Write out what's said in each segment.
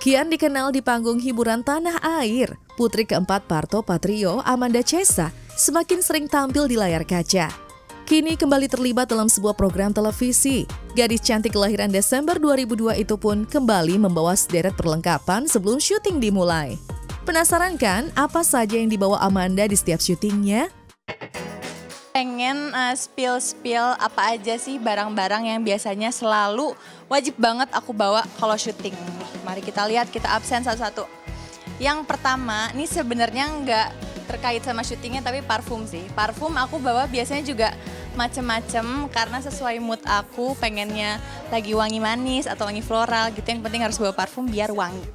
Kian dikenal di panggung hiburan tanah air, putri keempat Parto Patrio, Amanda Chesa, semakin sering tampil di layar kaca. Kini kembali terlibat dalam sebuah program televisi. Gadis cantik kelahiran Desember 2002 itu pun kembali membawa sederet perlengkapan sebelum syuting dimulai. Penasaran kan apa saja yang dibawa Amanda di setiap syutingnya? Pengen spill apa aja sih barang-barang yang biasanya selalu wajib banget aku bawa kalau syuting. Mari kita lihat, kita absen satu-satu. Yang pertama, ini sebenarnya nggak terkait sama syutingnya tapi parfum sih. Parfum aku bawa biasanya juga macem-macem karena sesuai mood aku, pengennya lagi wangi manis atau wangi floral gitu. Yang penting harus bawa parfum biar wangi.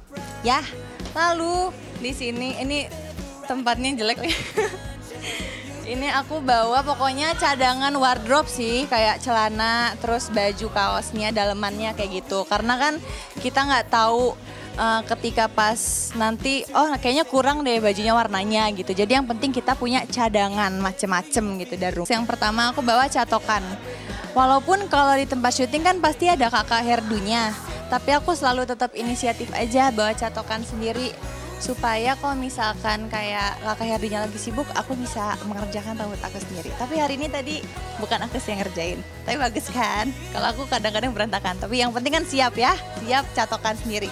Ya, lalu di sini ini tempatnya jelek lagi. Ini aku bawa pokoknya cadangan wardrobe sih, kayak celana, terus baju kaosnya, dalemannya kayak gitu. Karena kan kita nggak tahu ketika pas nanti, oh kayaknya kurang deh bajunya warnanya gitu. Jadi yang penting kita punya cadangan macem-macem gitu dari rumah. Yang pertama aku bawa catokan. Walaupun kalau di tempat syuting kan pasti ada kakak hairdo-nya. Tapi aku selalu tetap inisiatif aja bawa catokan sendiri. Supaya kalau misalkan kayak kakak hairdo-nya lagi sibuk, aku bisa mengerjakan rambut aku sendiri. Tapi hari ini tadi bukan aku sih yang ngerjain. Tapi bagus kan? Kalau aku kadang-kadang berantakan. Tapi yang penting kan siap ya, siap catokan sendiri.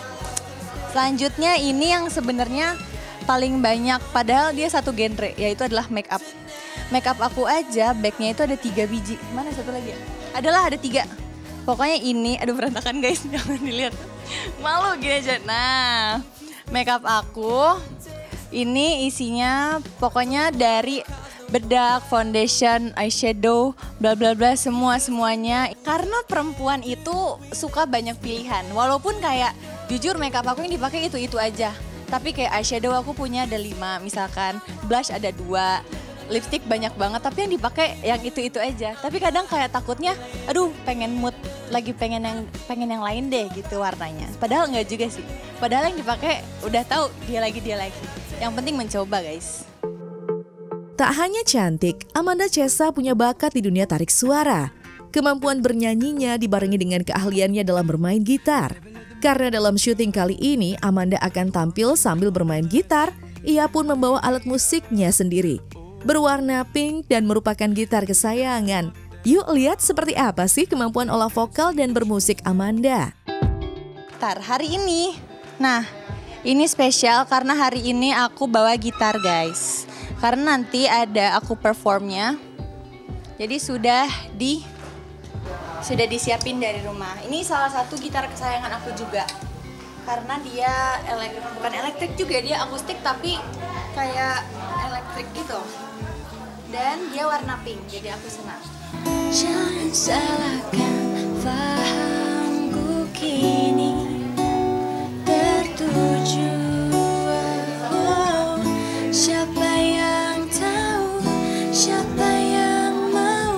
Selanjutnya ini yang sebenarnya paling banyak, padahal dia satu genre, yaitu adalah make up. Make up aku aja, bagnya itu ada 3 biji. Mana satu lagi ya? Adalah ada 3. Pokoknya ini, aduh berantakan guys, jangan dilihat. Malu gini aja. Nah, make up aku ini isinya pokoknya dari bedak, foundation, eyeshadow, bla bla bla, semuanya. Karena perempuan itu suka banyak pilihan. Walaupun kayak jujur make up aku yang dipakai itu aja. Tapi kayak eyeshadow aku punya ada 5 misalkan, blush ada 2, lipstick banyak banget tapi yang dipakai yang itu aja. Tapi kadang kayak takutnya, aduh pengen mood lagi pengen yang lain deh gitu warnanya. Padahal enggak juga sih. Padahal yang dipakai udah tahu dia lagi. Yang penting mencoba guys. Tak hanya cantik, Amanda Chesa punya bakat di dunia tarik suara. Kemampuan bernyanyinya dibarengi dengan keahliannya dalam bermain gitar. Karena dalam syuting kali ini Amanda akan tampil sambil bermain gitar, ia pun membawa alat musiknya sendiri. Berwarna pink dan merupakan gitar kesayangan. Yuk lihat seperti apa sih kemampuan olah vokal dan bermusik Amanda. Hari ini, nah ini spesial karena hari ini aku bawa gitar guys. Karena nanti ada aku performnya, jadi sudah disiapin dari rumah. Ini salah satu gitar kesayangan aku juga. Karena dia bukan elektrik juga, dia akustik tapi kayak elektrik gitu. Dan dia warna pink, jadi aku senang. Jangan salahkan fahamku kini tertuju. Oh, siapa yang tahu, siapa yang mau?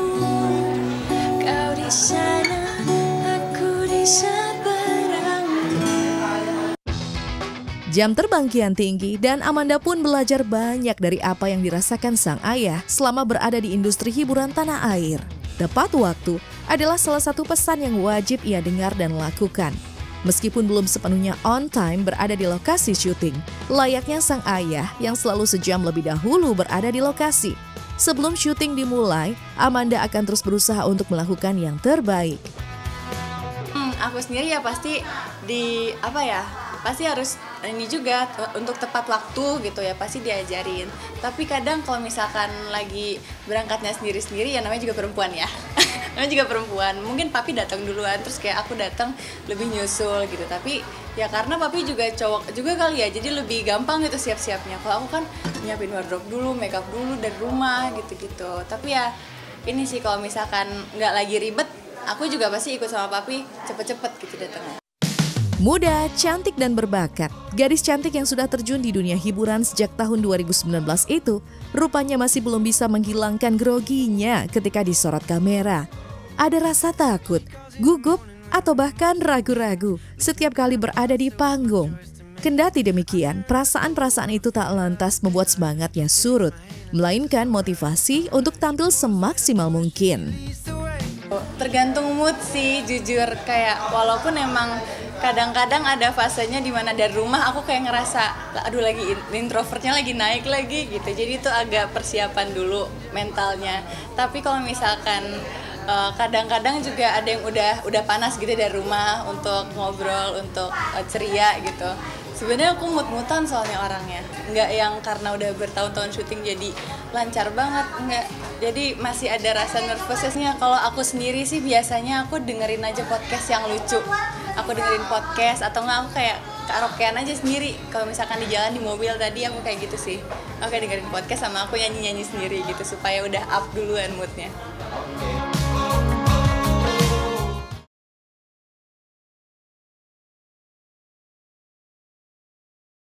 Kau di sana, aku di seberang. Jam terbang kian tinggi dan Amanda pun belajar banyak dari apa yang dirasakan sang ayah selama berada di industri hiburan tanah air. Tepat waktu adalah salah satu pesan yang wajib ia dengar dan lakukan. Meskipun belum sepenuhnya on time berada di lokasi syuting, layaknya sang ayah yang selalu sejam lebih dahulu berada di lokasi. Sebelum syuting dimulai, Amanda akan terus berusaha untuk melakukan yang terbaik. Aku sendiri ya pasti pasti harus ini juga untuk tepat waktu gitu ya, pasti diajarin. Tapi kadang kalau misalkan lagi berangkatnya sendiri-sendiri ya namanya juga perempuan ya. Namanya juga perempuan, mungkin papi datang duluan terus kayak aku datang lebih nyusul gitu. Tapi ya karena papi juga cowok juga kali ya, jadi lebih gampang gitu siap-siapnya. Kalau aku kan nyiapin wardrobe dulu, makeup dulu dari rumah gitu-gitu. Tapi ya ini sih kalau misalkan nggak lagi ribet, aku juga pasti ikut sama papi cepet-cepet gitu datangnya. Muda, cantik dan berbakat, gadis cantik yang sudah terjun di dunia hiburan sejak tahun 2019 itu rupanya masih belum bisa menghilangkan groginya ketika disorot kamera. Ada rasa takut, gugup, atau bahkan ragu-ragu setiap kali berada di panggung. Kendati demikian, perasaan-perasaan itu tak lantas membuat semangatnya surut, melainkan motivasi untuk tampil semaksimal mungkin. Tergantung mood sih, jujur. Kayak walaupun emang kadang-kadang ada fasenya dimana dari rumah aku kayak ngerasa, aduh lagi introvertnya lagi naik lagi gitu. Jadi itu agak persiapan dulu mentalnya. Tapi kalau misalkan kadang-kadang juga ada yang udah panas gitu dari rumah untuk ngobrol, untuk ceria gitu. Sebenarnya aku mut-mutan soalnya orangnya, nggak yang karena udah bertahun-tahun syuting jadi lancar banget, nggak. Jadi masih ada rasa nervousnya. Kalau aku sendiri sih biasanya aku dengerin aja podcast yang lucu. Aku dengerin podcast atau nggak aku kayak karaokean aja sendiri. Kalau misalkan di jalan di mobil tadi aku kayak gitu sih. Aku kayak dengerin podcast sama aku nyanyi-nyanyi sendiri gitu supaya udah up duluan moodnya.